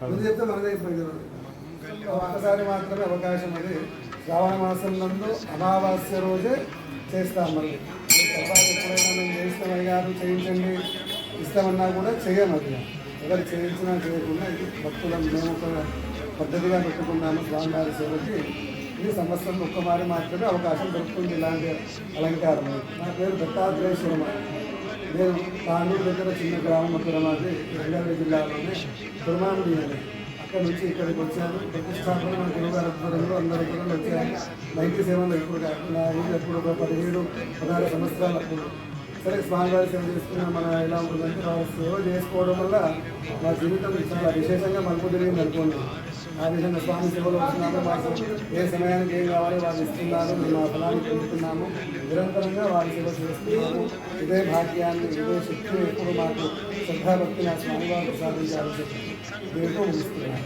ముందు చెప్తే మనదే అయిపోయింది. ఒకసారి మాత్రమే అవకాశం అది. శ్రావణ మాసం నందు అమావాస్య రోజే చేస్తాం. మళ్ళీ ఎప్పుడైనా మేము చేస్తామయ్యారు చేయించండి ఇస్తామన్నా కూడా చేయమది. ఎవరు చేయించినా చేయకుండా ఇది భక్తులను మేము ఒక పద్ధతిగా పెట్టుకున్నాము. స్వామివారి సేవకి ఇది సంవత్సరం ఒక్కమారి మాత్రమే అవకాశం దొరుకుతుంది ఇలాంటి అలంకారం. నా పేరు దత్తాత్రేయ శర్మ. నేను తాండూరు దగ్గర చిన్న గ్రామం మాది రంగారెడ్డి జిల్లాలోనే దుర్మాముడి అని. అక్కడ నుంచి ఇక్కడికి వచ్చాను. ప్రతిష్టాపన మన గురుగారి ఆధ్వర్యంలో అందరూ కూడా వచ్చాను. 97లో ఇప్పుడు నా ఏజ్ ఎప్పుడు ఒక 17-16 సంవత్సరాలు అప్పుడు. సరే స్వామివారి సేవ చేసుకున్నాం. మనం ఎలా ఉంటుందంటే వారి సేవ చేసుకోవడం వల్ల మా జీవితం చాలా విశేషంగా మలుపు తిరిగింది అనుకోండి. ఆ విధంగా స్వామి సేవలో వస్తున్నాము. మాకు ఏ సమయానికి ఏం కావాలో వాళ్ళు ఇస్తున్నారు. మేము ఆ ఫలాన్ని పొందుతున్నాము. నిరంతరంగా వారి సేవ చేస్తున్నాము. ఇదే భాగ్యాన్ని ఇదే శక్తిని ఎప్పుడు మాకు శ్రద్ధాభక్తి నా స్వామివారు సాధించాలని చెప్పి దీంతో ముగిస్తున్నాను.